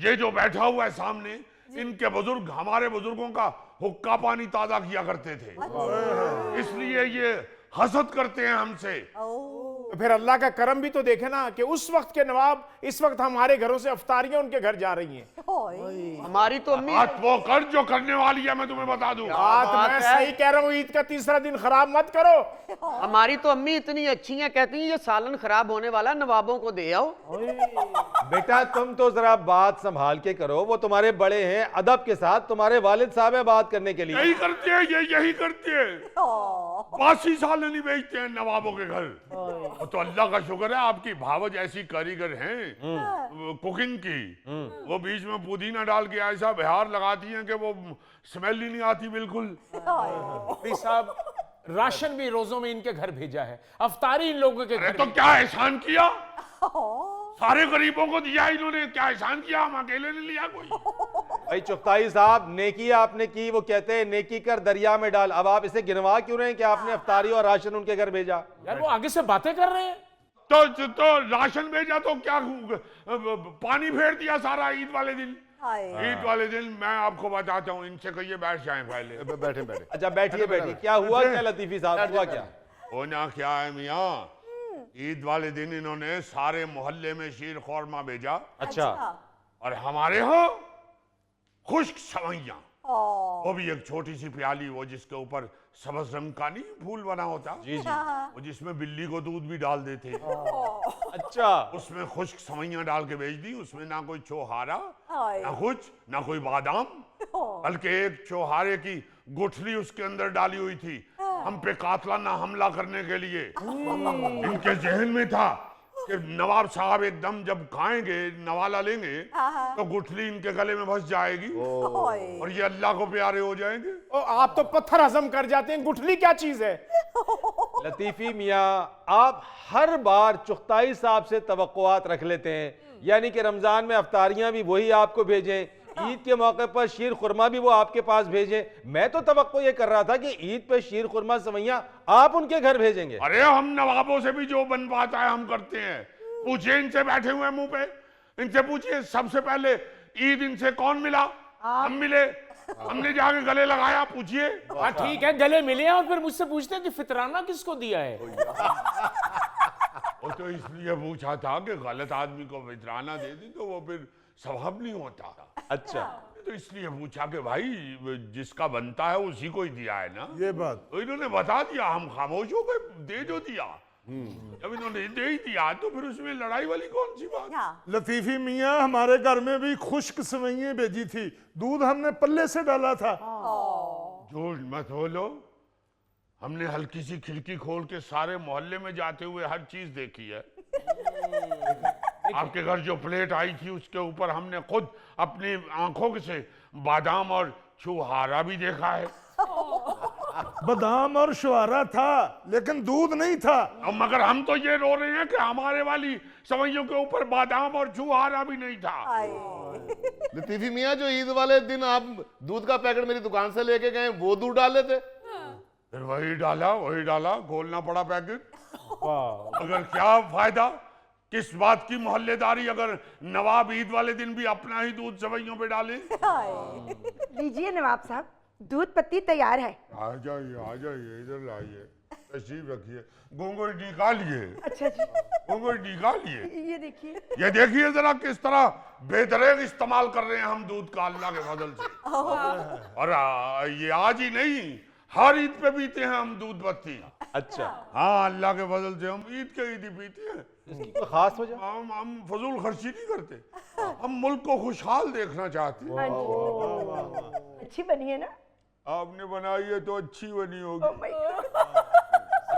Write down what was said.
ये जो बैठा हुआ है सामने, इनके बुजुर्ग हमारे बुजुर्गों का हुक्का पानी ताजा किया करते थे, इसलिए ये हसद करते हैं हमसे। तो फिर अल्लाह का करम भी तो देखे ना कि उस वक्त के नवाब इस वक्त हमारे घरों से अफ्तारियां उनके घर जा रही हैं। हमारी तो अम्मी बात वो कर जो करने वाली है, मैं तुम्हें बता दूं। बात मैं सही कह रहा हूँ, ईद का तीसरा दिन खराब मत करो। हमारी तो अम्मी इतनी अच्छी हैं, कहती हैं ये सालन खराब होने वाला, नवाबों को दे आओ। बेटा तुम तो जरा बात संभाल के करो, वो तुम्हारे बड़े हैं, अदब के साथ, तुम्हारे वालिद साहब है बात करने के लिए। यही करते हैं, यही करते हैं। बासी सालन नहीं बेचते हैं नवाबों के घर। तो अल्लाह का शुक्र है आपकी भावज ऐसी कारीगर हैं कुकिंग की, वो बीच में पुदीना डाल के ऐसा बिहार लगाती हैं कि वो स्मेल ही नहीं आती बिल्कुल। साहब राशन भी रोजों में इनके घर भेजा है, अफ्तारी इन लोगों के घर। तो क्या एहसान किया, सारे गरीबों को दिया इन्होंने, क्या एहसान किया, हम अकेले ने लिया कोई? भाई चुगताई साहब, नेकी आपने की, वो कहते हैं नेकी कर दरिया में डाल। अब आप इसे गिनवा क्यों रहे हैं कि आपने अफ्तारी और राशन उनके घर भेजा? यार वो आगे से बातें कर रहे हैं। तो राशन भेजा तो क्या पानी फेर दिया सारा ईद वाले दिन। ईद वाले दिन मैं आपको बताता हूँ, इनसे कहिए बैठ जाएं पहले। बैठे बैठे। अच्छा बैठिए बैठिए। क्या हुआ क्या लतीफी साहब, हुआ क्या? होना क्या है मियाँ, ईद वाले दिन इन्होंने सारे मोहल्ले में शीर खौरमा भेजा। अच्छा। और हमारे यहाँ खुश्क सवैयां, वो भी एक छोटी सी प्याली, वो जिसके ऊपर सब्ज रंग का नहीं फूल बना होता, जी जी, वो जिसमें बिल्ली को दूध भी डाल देते। अच्छा। उसमें खुश्क सवैयां डाल के भेज दी। उसमें ना कोई चौहारा, ना कुछ, ना कोई बादाम, बल्कि एक चौहारे की गुठली उसके अंदर डाली हुई थी, हम पे कातलाना हमला करने के लिए। इनके जहन में था कि नवाब साहब एकदम जब खाएंगे, नवाला लेंगे, तो गुठली इनके गले में फंस जाएगी और ये अल्लाह को प्यारे हो जाएंगे। आप तो पत्थर हजम कर जाते हैं, गुठली क्या चीज है? लतीफी मियाँ, आप हर बार चुगताई साहब से तवक्कुआत रख लेते हैं, यानी कि रमजान में अफ्तारियां भी वही आपको भेजें, ईद के मौके पर शीर खुरमा भी वो आपके पास भेजें। मैं तो तवक्को ये कर रहा था कि ईद पे शीर खुरमा सवैयां आप उनके घर भेजेंगे। अरे हम नवाबों से भी जो बन पाता है हम करते हैं। पूछिए इनसे, बैठे हुए मुंह पे, इनसे पूछिए सबसे पहले ईद इनसे कौन मिला? हम मिले, हमने जाके गले लगाया। पूछिए। ठीक है, गले मिले और फिर मुझसे पूछते हैं कि फितराना किसको दिया है? वो तो इसलिए पूछा था कि गलत आदमी को फितराना दे दी तो वो फिर सवाब नहीं होता। अच्छा, तो इसलिए पूछा कि भाई जिसका बनता है उसी को ही दिया है ना। ये बात तो इन्होंने बता दिया, हम खामोश हो गए, दे जो दिया। जब इन्होंने दे ही दिया तो फिर उसमें लड़ाई वाली कौन सी बात? लतीफी मियाँ, हमारे घर में भी खुश्क सवैयां भेजी थी, दूध हमने पल्ले से डाला था। झूठ मत बोलो, हमने हल्की सी खिड़की खोल के सारे मोहल्ले में जाते हुए हर चीज देखी है। आपके घर जो प्लेट आई थी उसके ऊपर हमने खुद अपनी आंखों से बादाम और छुहारा भी देखा है। बादाम और शुहारा था लेकिन दूध नहीं था। अब मगर हम तो ये रो रहे हैं कि हमारे वाली सवैयों के ऊपर बादाम और छुहारा भी नहीं था। लतीफी मियाँ, जो ईद वाले दिन आप दूध का पैकेट मेरी दुकान से लेके गए, वो दूध डाले थे? फिर वही डाला, खोलना पड़ा पैकेट। अगर क्या फायदा, किस बात की मोहल्लेदारी अगर नवाब ईद वाले दिन भी अपना ही दूध सवैयों पे डाले। लीजिए नवाब साहब, दूध पत्ती तैयार है। आ जाइए, इधर लाइए, तशरीफ रखिए। घूंघट निकालिए। अच्छा जी। घूंघट निकालिए। ये देखिए, ये देखिए जरा किस तरह बेदरेग इस्तेमाल कर रहे हैं हम दूध का अल्लाह के फजल से। और ये आज ही नहीं, हर ईद पे पीते हैं हम दूध पत्ती। अच्छा। हाँ, अल्लाह के फजल से हम ईद के ईद ही पीते हैं। इसकी कोई खास वजह? हम फजूल खर्ची नहीं करते, हम मुल्क को खुशहाल देखना चाहते हैं। अच्छी बनी है ना? आपने बनाई है तो अच्छी बनी होगी।